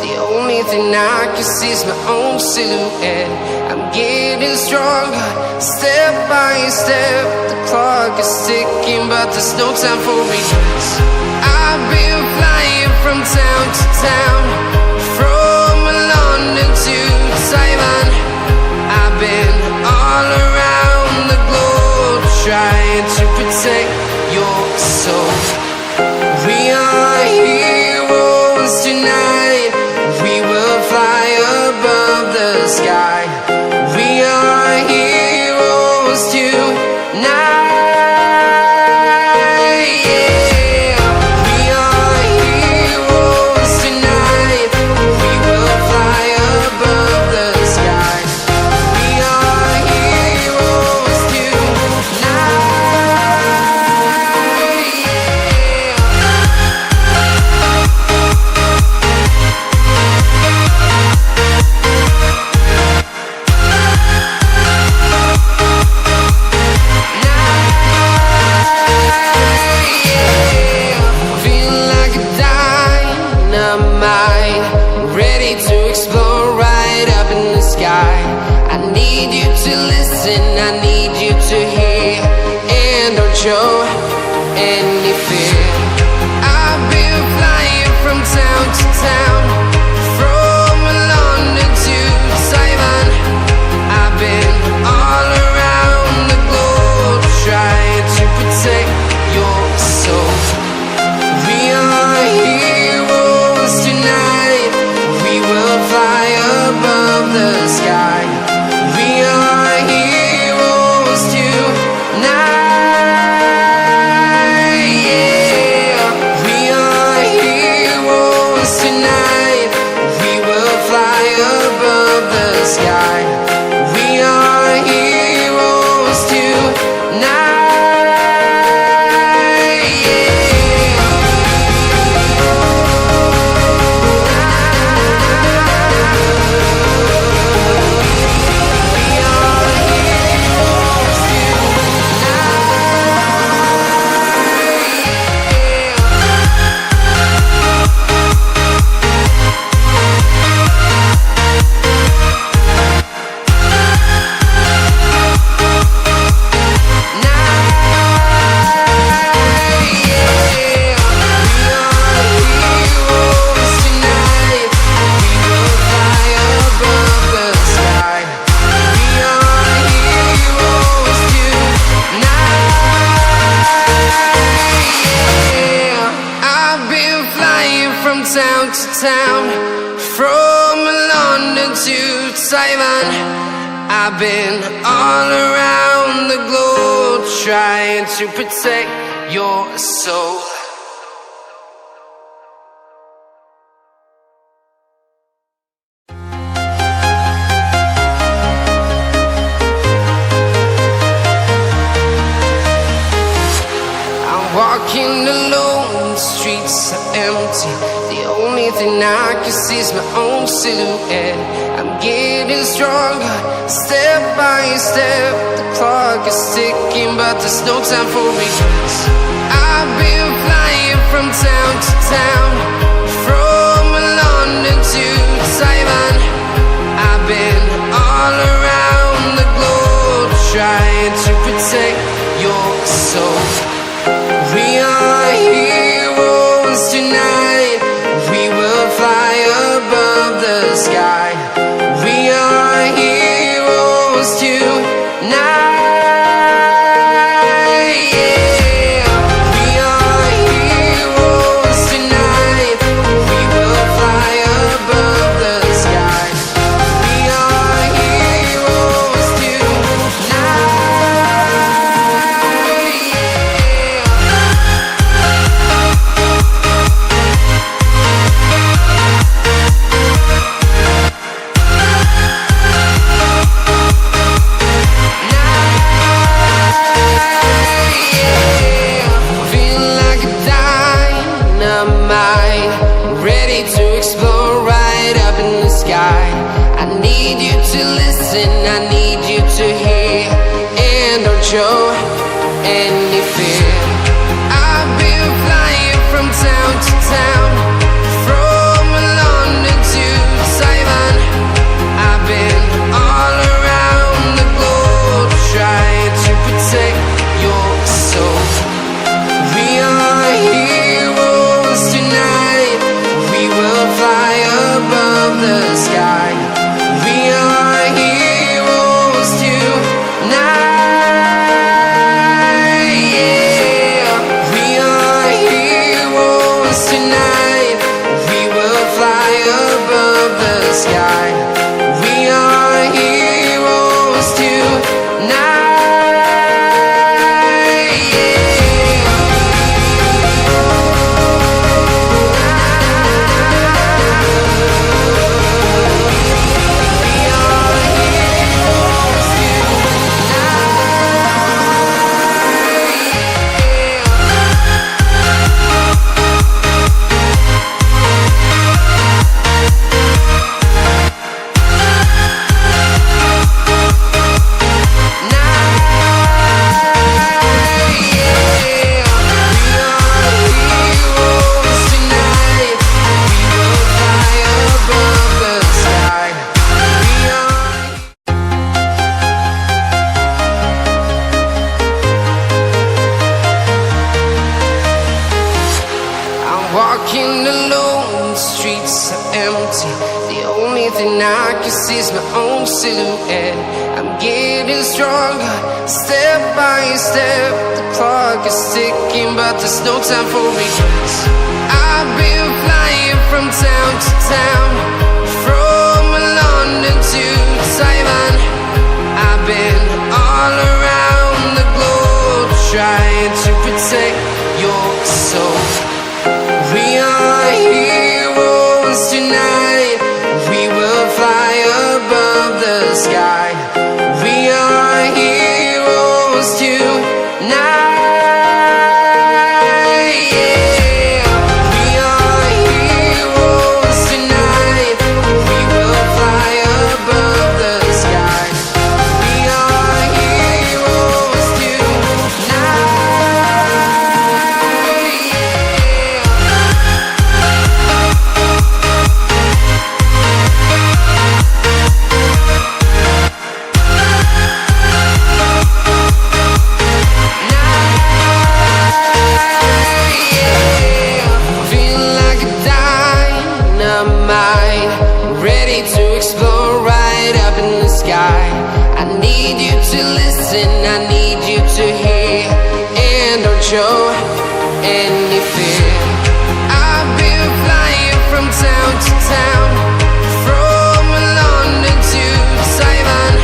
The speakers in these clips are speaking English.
The only thing I can see is my own silhouette. I'm getting stronger, step by step. The clock is ticking, but there's no time for regrets. I've been flying from town to town, from London to Taiwan. I've been all around the globe, trying to protect your soul. We are heroes tonight. We will fly above the sky. We are heroes tonight. Show any fear. I've been flying from town to town, from London to Taiwan. I've been all around the globe, trying to protect your soul. We are heroes tonight. We will fly above the sky. We are heroes tonight. Town to town, from London to Taiwan. I've been all around the globe, trying to protect your soul. I'm walking alone, the streets are empty. The only thing I can see is my own silhouette. I'm getting stronger, step by step. The clock is ticking, but there's no time for regrets. I've been flying from town to town, from London to Taiwan. I've been all around the globe, trying to protect your soul. We are heroes tonight. We will fly above the sky. We are heroes tonight. Yeah. We are heroes tonight. sky. We are heroes tonight. Walking alone, the streets are empty. The only thing I can see is my own silhouette. I'm getting stronger, step by step. The clock is ticking, but there's no time for regrets. I've been flying from town to town, from London to Taiwan. I've been all around the globe, trying to protect your soul. We are heroes tonight. We will fly above the sky. We are heroes tonight. Yeah. We are heroes tonight. We will fly above the sky. We are heroes tonight. I need you to listen, I need you to hear, and don't show any fear. I've been flying from town to town, from London to Taiwan.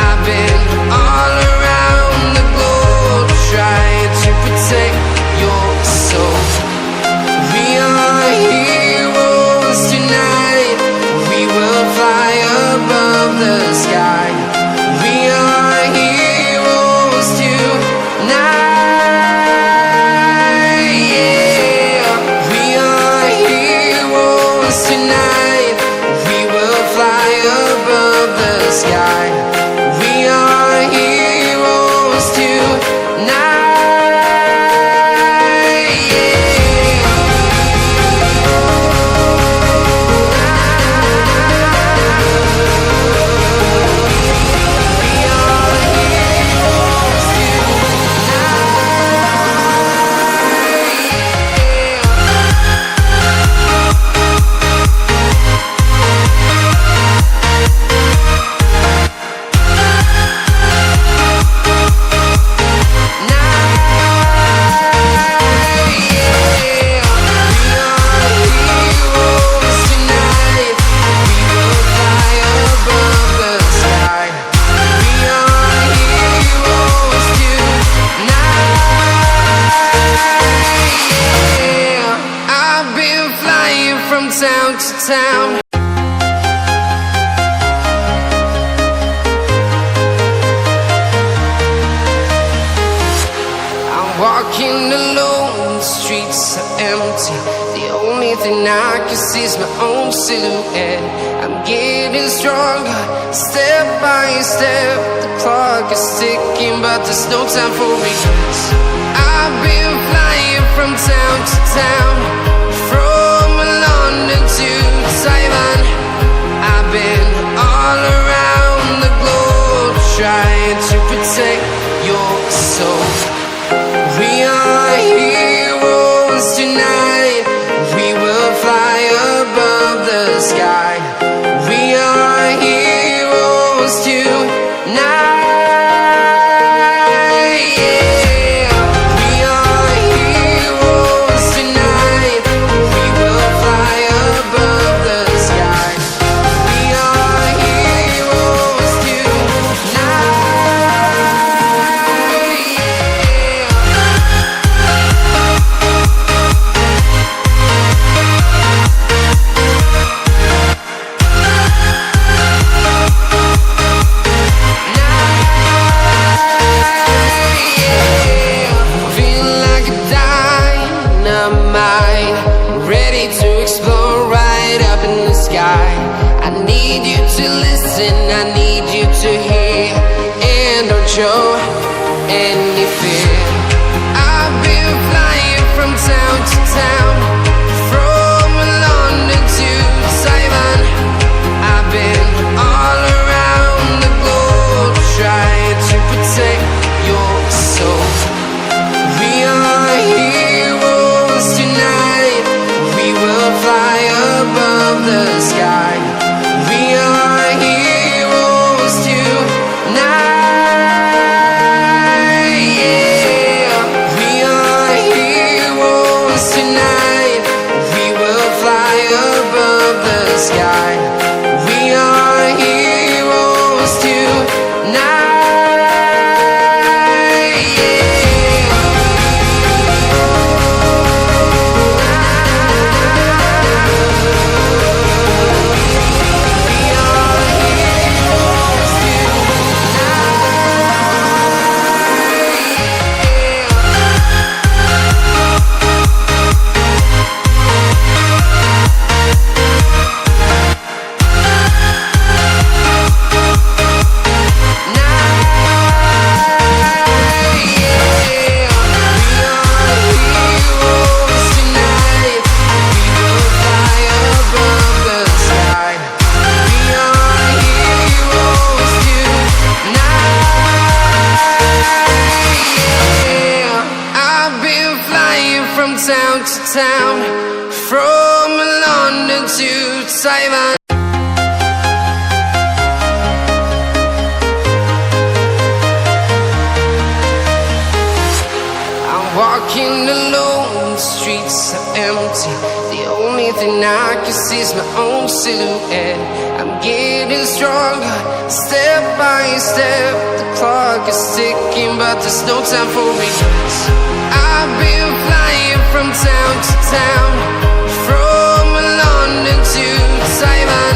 I've been all around the globe, trying to protect your soul. We are heroes tonight. We will fly above the sky. We are heroes tonight. Yeah. We are heroes tonight. We will fly above the sky. We are heroes tonight. Yeah. Town to town. I'm walking alone, the streets are empty. The only thing I can see is my own silhouette. I'm getting stronger, step by step. The clock is ticking, but there's no time for regrets. I've been flying from town to town, from London to Taiwan. I've been all around the globe, trying to protect your soul. We are heroes tonight. We will fly above the sky. We are heroes tonight. Yeah. We are heroes tonight. listen, I need you to hear, and don't show any fear. I've been flying from town to town, from London to Taiwan. I've been all around the globe trying to protect your soul. We are heroes tonight, we will fly above the sky. We are heroes tonight, yeah. We are heroes tonight, we will fly above the sky. We are heroes tonight, yeah. Town to town, from London to Taiwan. I'm walking alone, the streets are empty. The only thing I can see is my own silhouette. I'm getting stronger, step by step. The clock is ticking, but there's no time for regrets. I've been flying from town to town, from London to Taiwan.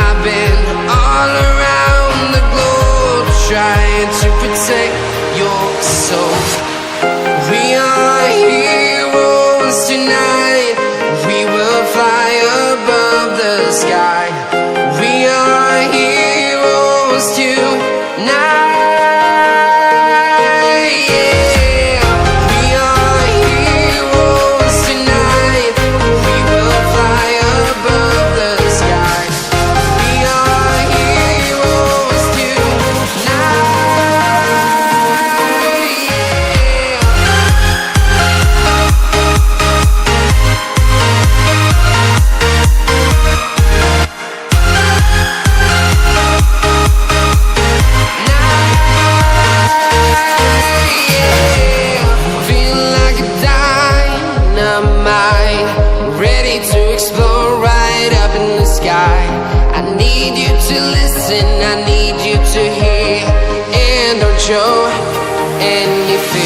I've been all around the globe trying to protect your soul. We are heroes tonight, we will fly above the sky. We are heroes tonight. I need you to listen, I need you to hear, and don't show any fear.